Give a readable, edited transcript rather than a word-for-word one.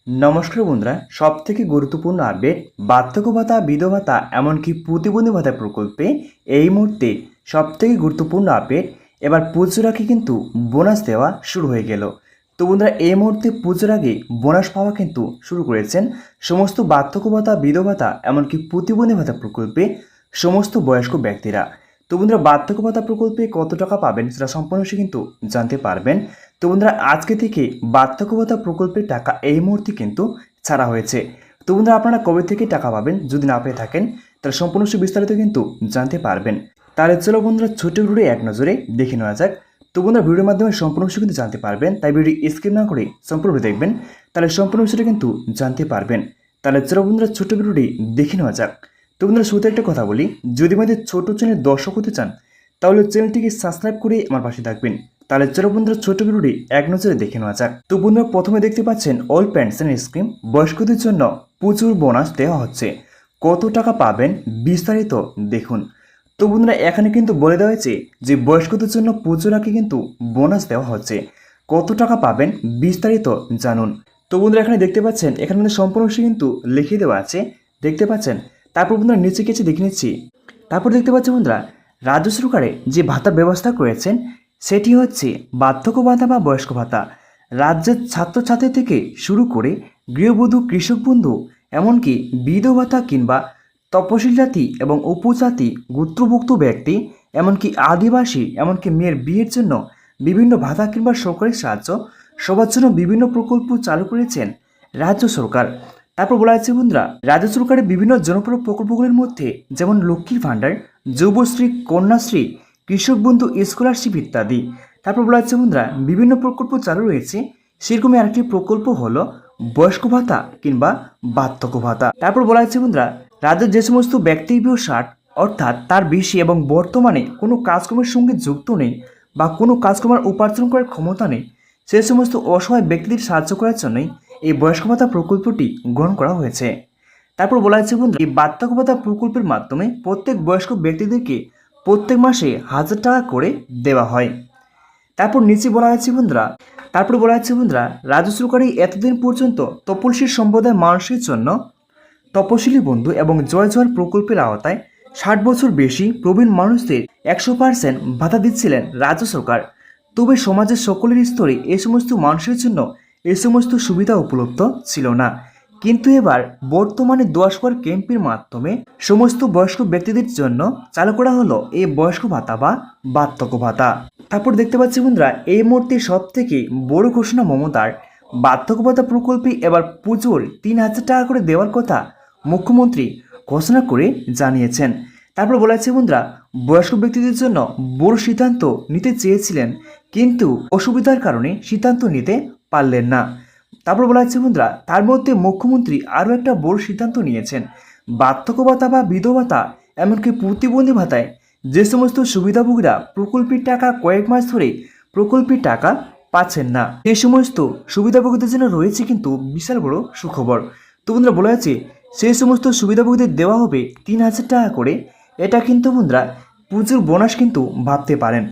নমস্কার বন্ধুরা, সবথেকে গুরুত্বপূর্ণ আপডেট বার্ধক্য ভাতা, বিধবা ভাতা এমনকি প্রতিবন্ধী ভাতা প্রকল্পে এই মুহূর্তে সবথেকে গুরুত্বপূর্ণ আপডেট। এবার পুজোর আগে কিন্তু বোনাস দেওয়া শুরু হয়ে গেল। তো বন্ধুরা, এই মুহূর্তে পুজোর আগে বোনাস পাওয়া কিন্তু শুরু করেছেন সমস্ত বার্ধক্য ভাতা, বিধবা ভাতা এমনকি প্রতিবন্ধী ভাতা প্রকল্পে সমস্ত বয়স্ক ব্যক্তিরা। তো বন্ধুরা, বার্ধক্য ভাতা প্রকল্পে কত টাকা পাবেন সেটা সম্পূর্ণ কিন্তু জানতে পারবেন। তো বন্ধুরা, আজকে থেকে বার্ধক্য ভাতা প্রকল্পের টাকা এই মুহূর্তে কিন্তু ছাড়া হয়েছে। তো বন্ধুরা, আপনারা কবে থেকে টাকা পাবেন যদি না পেয়ে থাকেন তাহলে সম্পূর্ণ বিস্তারিত কিন্তু জানতে পারবেন। তাহলে চলো বন্ধুরা, ছোট ভিডিও এক নজরে দেখে নেওয়া যাক। তো বন্ধুরা, ভিডিওর মাধ্যমে সম্পূর্ণ কিন্তু জানতে পারবেন, তাই ভিডিও স্কিপ না করে সম্পূর্ণ দেখবেন, তাহলে সম্পূর্ণ বিষয়টা কিন্তু জানতে পারবেন। তাহলে চলো বন্ধুরা, ছোট ভিডিওটি দেখে নেওয়া যাক। তো বন্ধুরা, শুরুতে একটা কথা বলি, যদি আমাদের ছোট চ্যানেল দর্শক হতে চান তাহলে চ্যানেলটিকে সাবস্ক্রাইব করে আমার পাশে থাকবেন। তাহলে চলো বন্ধুরা, ছোট ভিডিওটি এক নজরে দেখে নেওয়া যাক। তো বন্ধুরা, প্রথমে দেখতে পাচ্ছেন অল পেনশন স্কিম, বয়স্কদের জন্য প্রচুর বোনাস দেওয়া হচ্ছে। কত টাকা পাবেন বিস্তারিত দেখুন। তো বন্ধুরা, এখানে কিন্তু বলে দেওয়া হয়েছে যে বয়স্কদের জন্য পুজোর আগে কিন্তু বোনাস দেওয়া হচ্ছে। কত টাকা পাবেন বিস্তারিত জানুন। তো বন্ধুরা, এখানে দেখতে পাচ্ছেন, এখানে কিন্তু সম্পূর্ণ কিন্তু লিখে দেওয়া আছে, দেখতে পাচ্ছেন। তারপর বন্ধুরা নিচে কিছু দেখে নিচ্ছি। তারপর দেখতে পাচ্ছেন বন্ধুরা, রাজ্য সরকারে যে ভাতার ব্যবস্থা করেছেন সেটি হচ্ছে বার্ধক্য ভাতা বা বয়স্ক ভাতা। রাজ্যের ছাত্রছাত্রী থেকে শুরু করে গৃহবধূ, কৃষক বন্ধু এমনকি বিধবা ভাতা কিংবা তপশিল জাতি এবং উপজাতি, গোত্রভুক্ত ব্যক্তি এমনকি আদিবাসী এমনকি মেয়ের বিয়ের জন্য বিভিন্ন ভাতা কিংবা সরকারি সাহায্য সবার জন্য বিভিন্ন প্রকল্প চালু করেছেন রাজ্য সরকার। তারপর বলা আছে বন্ধুরা, রাজ্য সরকারের বিভিন্ন জনপ্রিয় প্রকল্পগুলির মধ্যে যেমন লক্ষ্মীর ভাণ্ডার, যুবশ্রী, কন্যাশ্রী, কৃষক বন্ধু, স্কলারশিপ ইত্যাদি। তারপর বলা হচ্ছে বন্ধুরা, বিভিন্ন প্রকল্প চালু রয়েছে, সেরকমই আরেকটি প্রকল্প হলো বয়স্ক ভাতা কিংবা বার্ধক্য ভাতা। তারপর বলা হচ্ছে বন্ধুরা, রাজ্যের যে সমস্ত ব্যক্তির বয়স 60 অর্থাৎ তার বেশি এবং বর্তমানে কোনো কাজকর্মের সঙ্গে যুক্ত নেই বা কোনো কাজকর্মের উপার্জন করার ক্ষমতা নেই, সে সমস্ত অসহায় ব্যক্তিদের সাহায্য করার জন্যই এই বয়স্ক ভাতা প্রকল্পটি গ্রহণ করা হয়েছে। তারপর বলা হচ্ছে বন্ধুরা, এই বার্ধক্য ভাতা প্রকল্পের মাধ্যমে প্রত্যেক বয়স্ক ব্যক্তিদেরকে প্রত্যেক মাসে 1000 টাকা করে দেওয়া হয়। তারপর নিচে বলা হয়েছে বন্ধুরা, রাজ্য সরকারি এতদিন পর্যন্ত তপশিলি সম্প্রদায়ের মানুষের জন্য তপশিলি বন্ধু এবং জয় জোয়ার প্রকল্পের আওতায় 60 বছর বেশি প্রবীণ মানুষদের 100% ভাতা দিচ্ছিলেন রাজ্য সরকার। তবে সমাজের সকলের স্তরে এই সমস্ত মানুষের জন্য এই সমস্ত সুবিধা উপলব্ধ ছিল না। কিন্তু এবার বর্তমানে 10 বার ক্যাম্পের মাধ্যমে সমস্ত বয়স্ক ব্যক্তিদের জন্য চালু করা হলো এই বয়স্ক ভাতা বা বার্ধক্য ভাতা। তারপর দেখতে পাচ্ছি বন্ধুরা, এই মুহূর্তে সব থেকে বড় ঘোষণা মমতার, বার্ধক্য ভাতা প্রকল্পে এবার পুজোর 3000 টাকা করে দেওয়ার কথা মুখ্যমন্ত্রী ঘোষণা করে জানিয়েছেন। তারপর বলা হচ্ছে বন্ধুরা, বয়স্ক ব্যক্তিদের জন্য বড় সিদ্ধান্ত নিতে চেয়েছিলেন কিন্তু অসুবিধার কারণে সিদ্ধান্ত নিতে পারলেন না। তারপর বলা হচ্ছে বন্ধুরা, তার মধ্যে মুখ্যমন্ত্রী আরও একটা বড় সিদ্ধান্ত নিয়েছেন। বার্ধক্য ভাতা বা বিধবা ভাতা এমনকি প্রতিবন্ধী ভাতায় যে সমস্ত সুবিধাভোগীরা প্রকল্পের টাকা কয়েক মাস ধরে প্রকল্পের টাকা পাচ্ছেন না, এই সমস্ত সুবিধাভোগীদের জন্য রয়েছে কিন্তু বিশাল বড় সুখবর। তো বন্ধুরা, বলা আছে সেই সমস্ত সুবিধাভোগীদের দেওয়া হবে 3000 টাকা করে। এটা কিন্তু বন্ধুরা প্রচুর বোনাস কিন্তু ভাবতে পারেন।